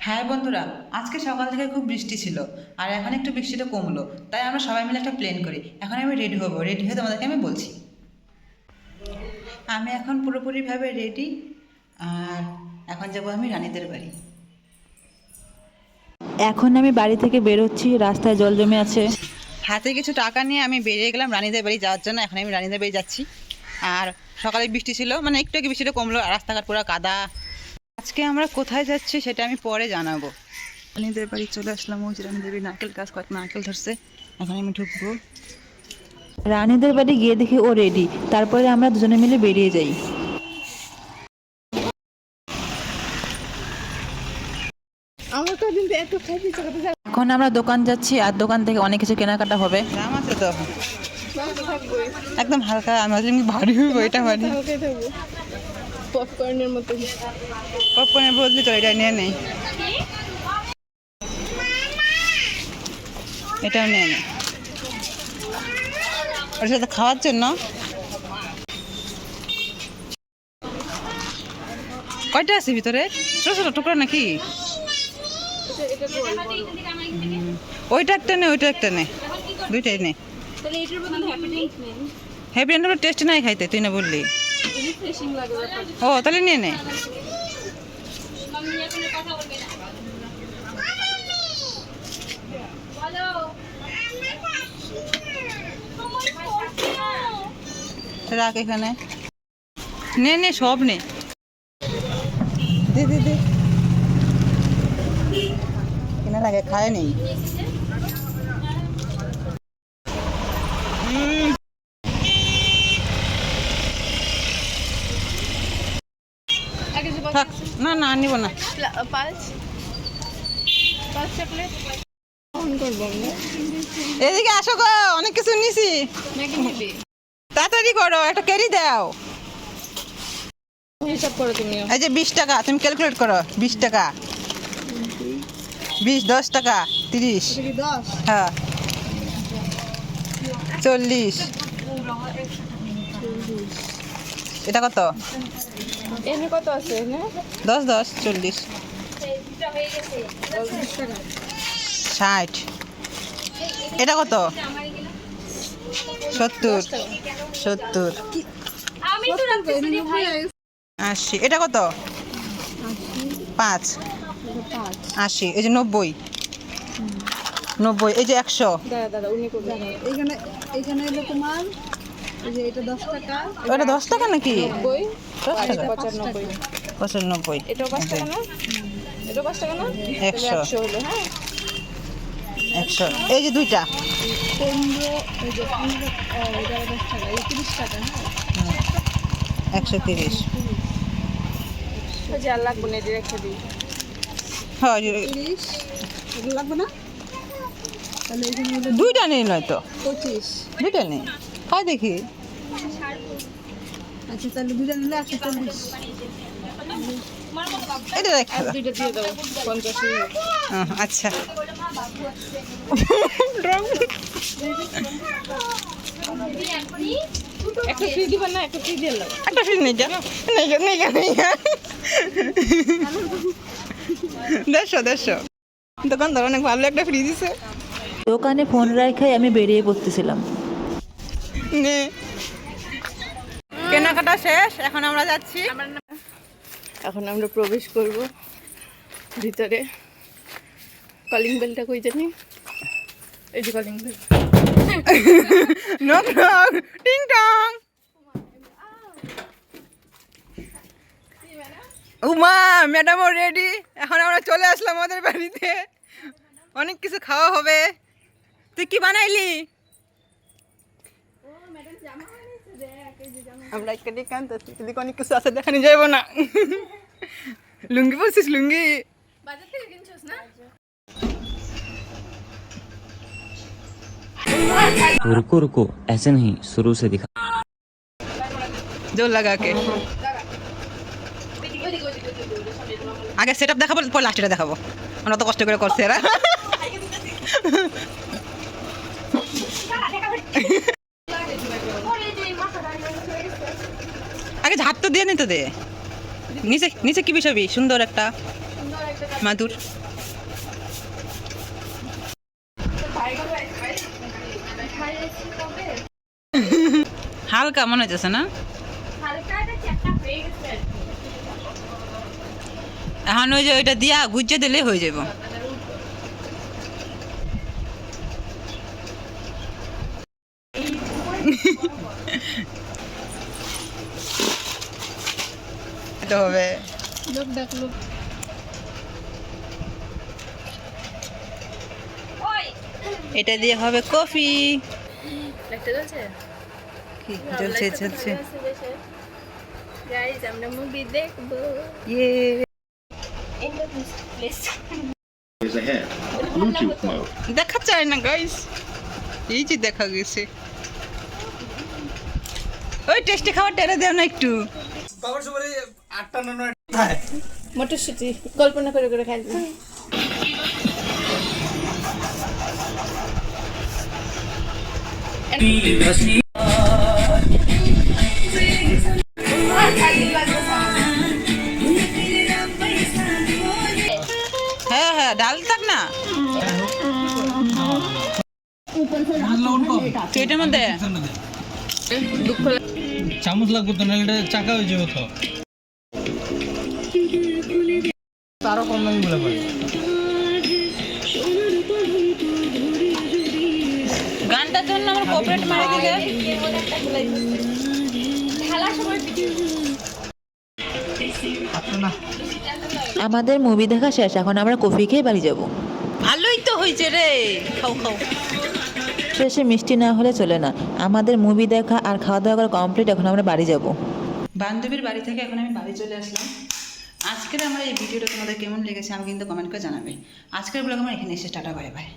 হ্যাঁ বন্ধুরা, আজকে সকাল থেকে খুব বৃষ্টি ছিল আর এখন একটু বৃষ্টিটা কমলো, তাই আমরা সবাই মিলে একটা প্ল্যান করি। এখন আমি রেডি হব, রেডি হয়ে তোমাদেরকে আমি বলছি। আমি এখন পুরোপুরিভাবে রেডি। আর এখন যাব আমি রানীদের বাড়ি। এখন আমি বাড়ি থেকে বেরোচ্ছি, রাস্তায় জল জমে আছে। হাতে কিছু টাকা নিয়ে আমি বেরিয়ে গেলাম রানীদের বাড়ি যাওয়ার জন্য। এখন আমি রানীদের বাড়ি যাচ্ছি। আর সকালে বৃষ্টি ছিল, মানে একটু একটু বৃষ্টিটা কমলো, রাস্তাঘাট পুরো কাদা। আজকে আমরা কোথায় যাচ্ছি সেটা আমি পরে জানাবো। রানীদের বাড়ি চলে আসলাম। ওই যে রানীদের বাড়ি নারকেল গাছ, কয়েক নারকেল ধরছে। এখন আমি ঢুকবো। রানীদের বাড়ি গিয়ে দেখি ও রেডি, তারপরে আমরা দুজনে মিলে বেরিয়ে যাই। এখন আমরা দোকান যাচ্ছি আর দোকান থেকে অনেক কিছু কেনাকাটা হবে। দাম আছে তো একদম হালকা। আমি ভাবছিলাম ভারী হইব, এটা ভারী। পপকর্নের মতো। পপকর্নের বদলে তো এটা নিয়ে নেই, এটাও নিয়ে নেই। ওর সাথে খাওয়ার জন্য কয়টা আছে ভিতরে? ছোট ছোট টুকরো নাকি? ওইটা একটা নে, ওইটা একটা নে, দুইটাই নে। তাহলে এটার বদলে হ্যাপি ড্রিঙ্ক নেন। হ্যাপি এন্ডের টেস্ট নাই খাইতে, তুই না বললি? রিফ্রেশিং লাগে ব্যাপারটা। ও তাহলে নিয়ে নে। মাম্মি এখন কথা বলবে না। বলো। রাখ এখানে, নে নে সব নে। দে দে দে, কেনা লাগে খায় নেই। আগে যে থাক, না না নিব না। পালস পালস চকলেট অন করব আমরা। এদিকে আসো গো, অনেক কিছু নিছি। ম্যাগি নিবি? তাড়াতাড়ি করো, একটা ক্যারি দাও। হিসাব করো তুমিও। এই যে 20 টাকা, তুমি ক্যালকুলেট করো। 20 টাকা, 20, 10 টাকা, 30, 10 হ্যাঁ 40। এটা কত? এনে কত আছে এনে? 10, 10, 40, 60। এটা কত? 70, 70, আমি তো রাখতেছি রে ভাই। 80। এটা কত? 5, 80। এই যে 90, 90। এই যে 100। দাদা দাদা উনি করবে। এখানে এখানে হলো তোমার এই যে এটা 10 টাকা। ওটা 10 টাকা নাকি? 90 10 টাকা, 95। 95। এটাও 5 টাকা না? এটাও 5 টাকা না? 100, 100 হলো হ্যাঁ। 100। এই যে দুইটা 15 এই যে 15 এটা 10 টাকা, এই 30 টাকা। 130। যে আর লাগবে না, এটা রেখে দিই। হ্যাঁ 30 এগুলো লাগবে না? তাহলে এখানে হলো দুইটা নেই নয়তো, 25। দুইটা নেই। হয় দেখি। আচ্ছা তাহলে দুটো নিলে 140। এটা রেখে আর দাও। দুইটা দিয়ে দাও 50। আচ্ছা। একটা ফ্রি দিবেন না? একটা ফ্রি দিয়ে দাও। একটা ফির নেই যা, নেই গা, নেই গা, নেই গা। 150 দোকানদার অনেক ভালো একটা ফ্রি দিছে। দোকানে ফোন রাখাই আমি বেরিয়ে পড়তেছিলাম। নে, কেনাকাটা শেষ, এখন আমরা যাচ্ছি। এখন আমরা প্রবেশ করব ভিতরে। কলিং বেলটা কই জানি? এই যে কলিং বেল। নক নক, টিং টং। উমা ম্যাডামও রেডি। এখন আমরা চলে আসলাম আমাদের বাড়িতে। অনেক কিছু খাওয়া হবে। তুই কি বানাইলি? আমরা একটা দিকে আনতেছি, এদিকে অনেক কিছু আছে, দেখানি যাইব না। লুঙ্গি বলছিস? লুঙ্গি বাজার থেকে কিনছস না? रुको रुको ऐसे नहीं शुरू से दिखा জোর লাগাকে। আগে সেট আপ দেখাবো, পর লাস্টটা দেখাবো। আমরা তো কষ্ট করে করছি এরা। আগে ঝাড় তো দিয়ে নিতে দে। নিচে নিচে কি বিষয় সুন্দর একটা। সুন্দর একটা মাদুর। হালকা মনে হচ্ছে না? এখন ওই যে ওইটা দিয়া গুজে দিলে হয়ে যাব। এটা হবে লোক ডাকলো। এটা দিয়ে হবে কফি। একটা জ্বলছে? কি জ্বলছে জ্বলছে। গাইস আমরা মুভি দেখবো। ইয়ে is ahead. Bluetooth mode. দেখা যায় না গাইস, এই যে দেখা গেছে। ওই টেস্টি খাবার টেরে দেও না একটু। মটরশুঁটি কল্পনা করে করে খাই। হ্যাঁ হ্যাঁ ডাল থাক না তো এটার মধ্যে দুঃখ চামচ লাগবে তো না, এটা চাকা হয়ে যাবে তো। তারও কম দামি বলে পারে। গানটার জন্য আমার কোঅপারেট মারি দিকে। আমাদের মুভি দেখা শেষ, এখন আমরা কফি খেয়ে বাড়ি যাব। ভালোই তো হয়েছে রে, খাও খাও। শেষে মিষ্টি না হলে চলে না। আমাদের মুভি দেখা আর খাওয়া দাওয়া করা কমপ্লিট, এখন আমরা বাড়ি যাব। বান্ধবীর বাড়ি থেকে এখন আমি বাড়ি চলে আসলাম। আজকের আমার এই ভিডিওটা তোমাদের কেমন লেগেছে আমি কিন্তু কমেন্ট করে জানাবে। আজকের ব্লগ আমার এখানে এসে টাটা বাই বাই।